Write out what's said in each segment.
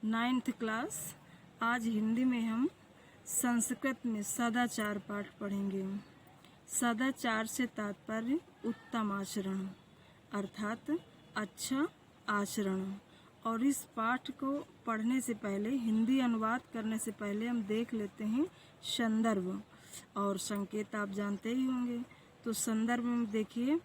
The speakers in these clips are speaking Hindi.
9th class. आज हिंदी में हम संस्कृत में सदाचार पाठ पढ़ेंगे। सदाचार से तात्पर्य उत्तम आचरण अर्थात अच्छा आचरण। और इस पाठ को पढ़ने से पहले, हिंदी अनुवाद करने से पहले हम देख लेते हैं संदर्भ और संकेत। आप जानते ही होंगे। तो संदर्भ में देखिए,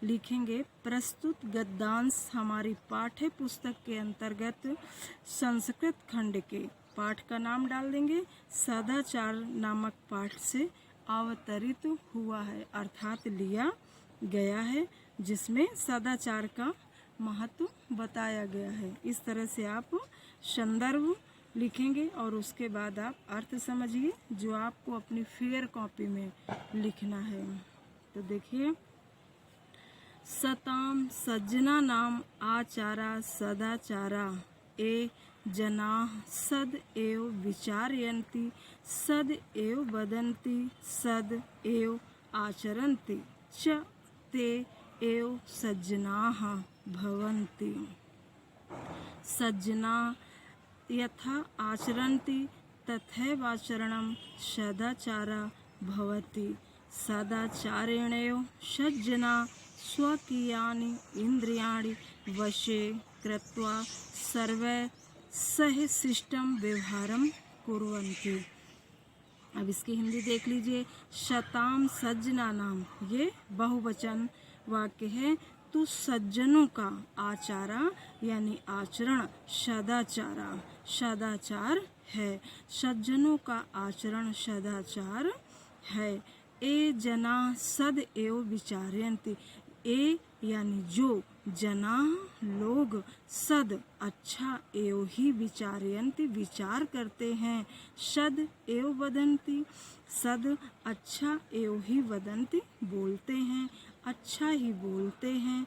लिखेंगे प्रस्तुत गद्यांश हमारी पाठ्य पुस्तक के अंतर्गत संस्कृत खंड के पाठ का नाम डाल देंगे। सदाचार नामक पाठ से अवतरित हुआ है अर्थात लिया गया है, जिसमें सदाचार का महत्व बताया गया है। इस तरह से आप संदर्भ लिखेंगे और उसके बाद आप अर्थ समझिए, जो आपको अपनी फेयर कॉपी में लिखना है। तो देखिए, सताम सज्जना नाम आचारा सदाचारा ए जनाः सद एव विचारयन्ति सद एव वदन्ति सद एव आचरन्ति च ते एव सज्जनाः भवन्ति। सज्जना यथा आचरन्ति तथैवाचरणं सदाचारा भवति। सदाचारेणैव सज्जना स्वकीयानि इन्द्रियाणि वशे कृत्वा सर्वै सह शिष्टं व्यवहारं कुर्वन्ति। अब इसकी हिंदी देख लीजिए। शताम सज्जना नाम, ये बहुवचन वाक्य है। तो सज्जनों का आचारा यानी आचरण सदाचारा, सदाचार है। सज्जनों का आचरण सदाचार है। ए जना सद एव विचारयन्ति, ए यानी जो, जना लोग, सद अच्छा, एव ही विचारयन्ति विचार करते हैं, सद एव वदन्ति सद अच्छा, एव ही वदन्ति बोलते हैं, अच्छा ही बोलते हैं।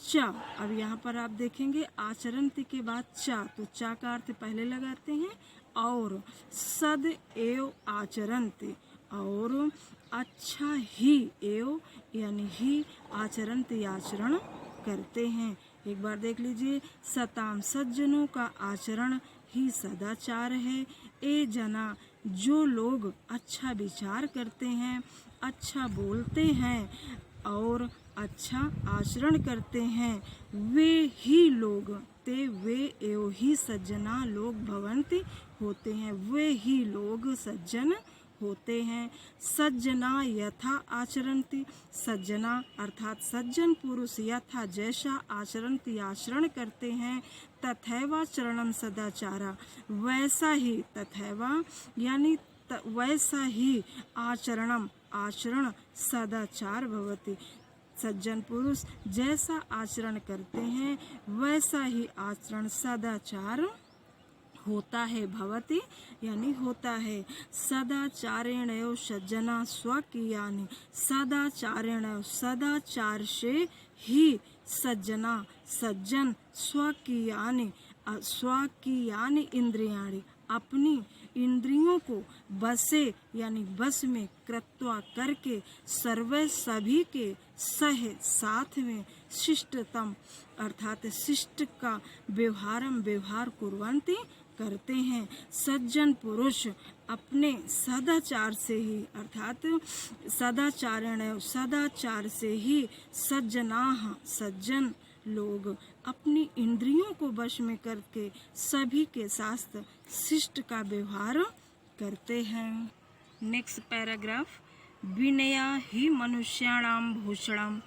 चा, अब यहाँ पर आप देखेंगे आचरन्ति के बाद चा, तो चा का अर्थ पहले लगाते हैं। और सद एव आचरन्ति, और अच्छा ही, एव यानी ही, आचरन्ति आचरण करते हैं। एक बार देख लीजिए। सताम सज्जनों का आचरण ही सदाचार है। ए जना जो लोग अच्छा विचार करते हैं, अच्छा बोलते हैं और अच्छा आचरण करते हैं, वे ही लोग, ते वे एव ही सज्जना लोग भवन्ति होते हैं, वे ही लोग सज्जन होते हैं। सज्जना यथा आचरन्ति, सज्जना अर्थात सज्जन पुरुष यथा जैसा आचरन्ति आचरण करते हैं, तथैवाचरणं सदाचारा वैसा ही, तथैवा यानी वैसा ही, आचरणम आचरण सदाचार भवति सज्जन पुरुष जैसा आचरण करते हैं वैसा ही आचरण सदाचार होता है। भवति यानी होता है। सदाचारेण एव सज्जना स्वकीयानि, सदाचारेण सदाचार से ही सज्जना सज्जन स्वकीयानि स्वकीयानि इंद्रियाणि अपनी इंद्रियों को बसे यानी बस में कृत्वा करके, सर्वे सभी के सह साथ में, शिष्टतम अर्थात शिष्ट का व्यवहारम व्यवहार कुर्वन्ति करते हैं। सज्जन पुरुष अपने सदाचार से ही अर्थात सदाचारेण सदाचार से ही सज्जनाः सज्जन लोग अपनी इंद्रियों को वश में करके सभी के साथ शिष्ट का व्यवहार करते हैं। Next paragraph. विनया ही मनुष्याणां भूषणं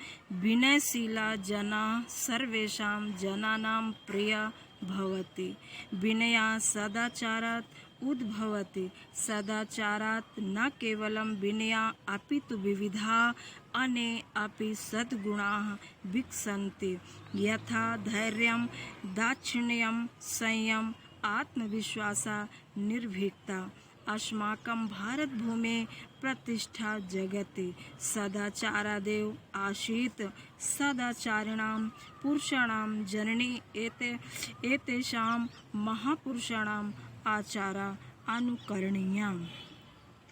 विनयशीला जना सर्वेषां जनानां प्रिया भवति। विनया सदाचारात् उद्भवति। सदाचारात् न केवलं विनया अपि तु विविधा अने अपि सद्गुणाः विकसन्ति, यथा धैर्यं दाक्षिण्यं संयम आत्मविश्वासा निर्भीकता। अस्माकं भारतभूमे प्रतिष्ठा जगति सदाचारादेव आसीत्। सदाचारिणां पुरुषाणां जननी एतेषां महापुरुषाणां आचारा अनुकरणीया।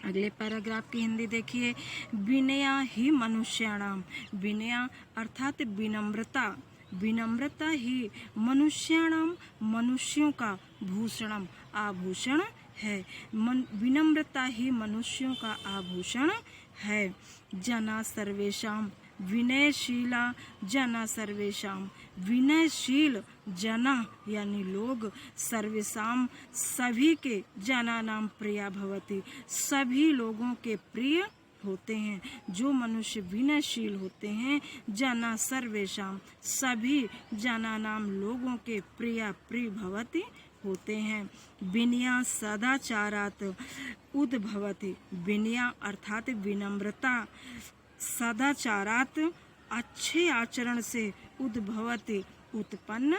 अगले पैराग्राफ की हिंदी देखिए। विनया ही मनुष्याणाम, विनया अर्थात विनम्रता, विनम्रता ही मनुष्याणाम मनुष्यों का भूषणम आभूषण है। विनम्रता ही मनुष्यों का आभूषण है। जना सर्वेषां विनयशीला, जना सर्वेषां विनयशील, जना यानी लोग, सर्वेषां सभी के, जना नाम प्रिया भवति सभी लोगों के प्रिय होते हैं। जो मनुष्य विनयशील होते हैं, जना सर्वेषां सभी, जना नाम लोगों के प्रिया प्रिय भवति होते हैं। विनया सदाचारात् उद्भवति, विनया अर्थात विनम्रता, सदाचारात् अच्छे आचरण से, उद्भवति उत्पन्न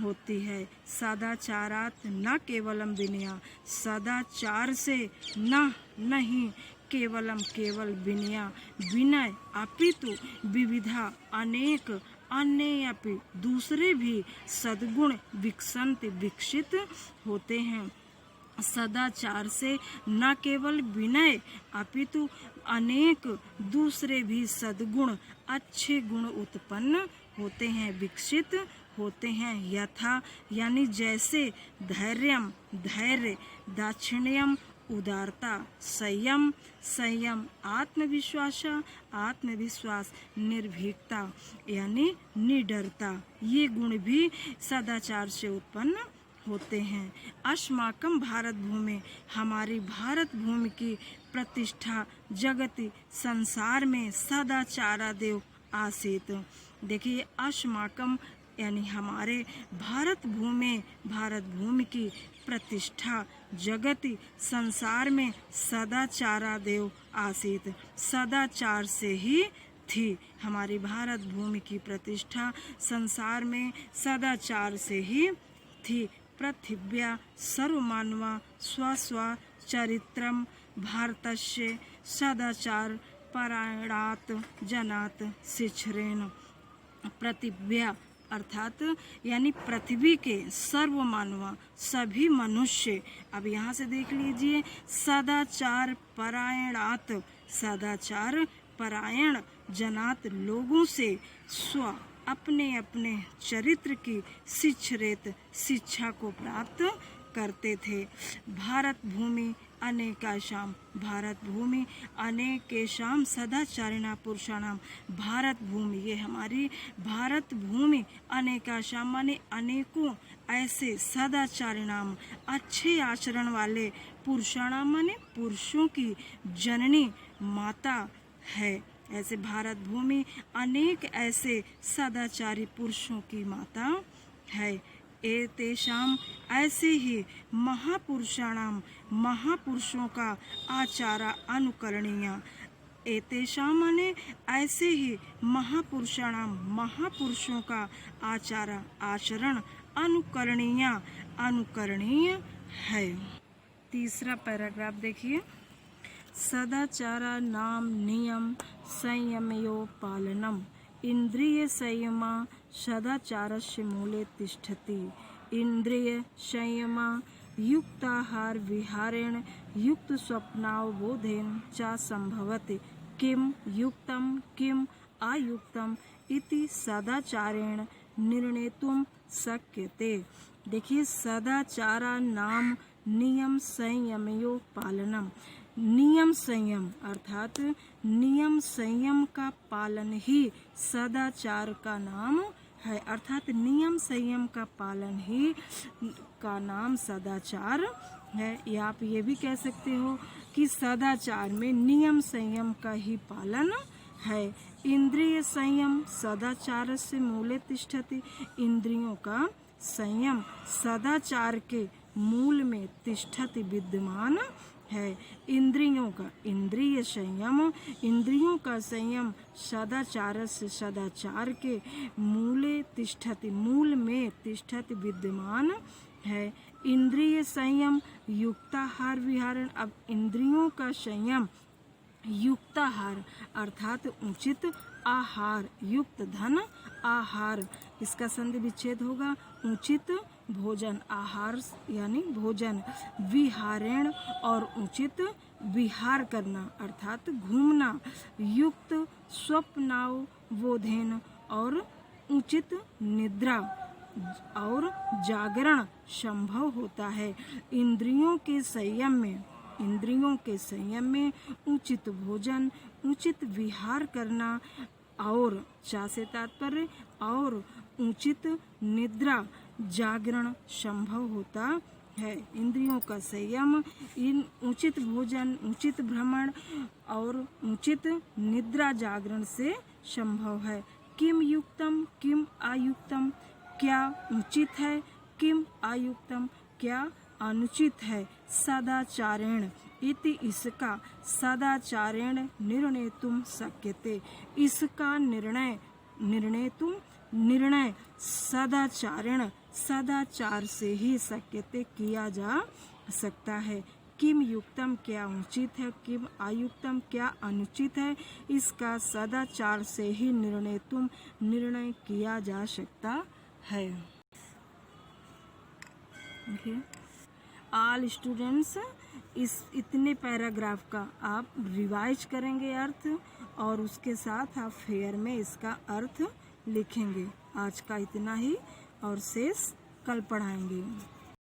होती है। सदाचारात् न केवलम विनया, सदाचार से न नहीं, केवलम केवल विनया विनय, अपितु विविधा अनेक, अन्य अपि दूसरे भी सद्गुण विकसंत विकसित होते हैं। सदाचार से न केवल विनय अपितु अनेक दूसरे भी सद्गुण अच्छे गुण उत्पन्न होते हैं, विकसित होते हैं। यथा यानी जैसे, धैर्यम धैर्य, दाक्षिण्यम उदारता, संयम संयम, आत्मविश्वास आत्मविश्वास, निर्भीकता यानी निडरता, ये गुण भी सदाचार से उत्पन्न होते हैं। अस्माकं भारत भूमि, हमारी भारत भूमि की प्रतिष्ठा, जगति संसार में सदाचारादेव आसीत। देखिए अस्माकं यानी हमारे भारत भूमि की प्रतिष्ठा, जगति संसार में सदाचारादेव आसीत, सदाचार से ही थी। हमारी भारत भूमि की प्रतिष्ठा संसार में सदाचार से ही थी। पृथिव्या सर्वमानवा स्वस्व चरित्रम भारतस्य सदाचार परायणात् जनात् शिक्षरेण। पृथिव्या अर्थात यानी पृथ्वी के सर्व मानवा सभी मनुष्य, अब यहाँ से देख लीजिए, सदाचार परायणात्, सदाचार परायण जनात लोगों से, स्व अपने अपने चरित्र की, शिक्षरेत शिक्षा को प्राप्त करते थे। भारत भूमि अनेकाशाम, भारत भूमि अनेकेशाम सदाचारिणा पुरुषाणाम, भारत भूमि ये हमारी भारत भूमि अनेकाशाम माने अनेकों ऐसे, सदाचारिणाम अच्छे आचरण वाले, पुरुषाणाम माने पुरुषों की जननी माता है। ऐसे भारत भूमि अनेक ऐसे सदाचारी पुरुषों की माता है। एतेषाम ऐसे ही, महापुरुषाणाम महापुरुषों का आचारा अनुकरणीय, एतेषाम माने ऐसे ही, महापुरुषाणाम महापुरुषों का आचारा आचरण, अनुकरणीय अनुकरणीय है। तीसरा पैराग्राफ देखिए, सदाचारा नाम नियम संयमयो पालनम, इंद्रिय संयमा सदाचारस्य मूले तिष्ठति। इंद्रिय संयमा युक्ताहार विहारेण युक्त स्वप्नावबोधेन च संभवति। किम युक्तम किम अयुक्तम इति सदाचारेण निर्णेतुं शक्यते। देखिए, सदाचारा नाम नियम संयमयो पालनम, नियम संयम अर्थात नियम संयम का पालन ही सदाचार का नाम है, अर्थात नियम संयम का पालन ही का नाम सदाचार है। या आप ये भी कह सकते हो कि सदाचार में नियम संयम का ही पालन है। इंद्रिय संयम सदाचार से मूले तिष्ठति, इंद्रियों का संयम सदाचार के मूल में तिष्ठति विद्यमान है। इंद्रियों का इंद्रिय संयम, इंद्रियों का संयम सदाचार से सदाचार के मूले तिष्ठति, मूल में तिष्ठति विद्यमान है। इंद्रिय संयम युक्ताहार विहारण, अब इंद्रियों का संयम युक्ताहार अर्थात उचित आहार, युक्त धन आहार, इसका संधि विच्छेद होगा उचित भोजन, आहार यानी भोजन, विहारेण और उचित विहार करना अर्थात घूमना, युक्त स्वप्नावबोधेन और उचित निद्रा, और जागरण संभव होता है। इंद्रियों के संयम में उचित भोजन, उचित विहार करना और चा से तात्पर्य और उचित निद्रा जागरण संभव होता है। इंद्रियों का संयम, उचित भोजन, उचित भ्रमण और उचित निद्रा जागरण से संभव है। किम युक्तम किम अयुक्तम, क्या उचित है, किम अयुक्तम, क्या अनुचित है। सदाचारेण इति, इसका सदाचारेण निर्णेतुम शक्यते, इसका निर्णय सदाचारेण सदाचार से ही शक्यते किया जा सकता है। किम युक्तम, क्या उचित है, किम अयुक्तम, क्या अनुचित है, इसका सदाचार से ही निर्णय किया जा सकता है। ऑल स्टूडेंट्स, इतने पैराग्राफ का आप रिवाइज करेंगे अर्थ, और उसके साथ आप फेयर में इसका अर्थ लिखेंगे। आज का इतना ही, और शेष कल पढ़ाएंगे।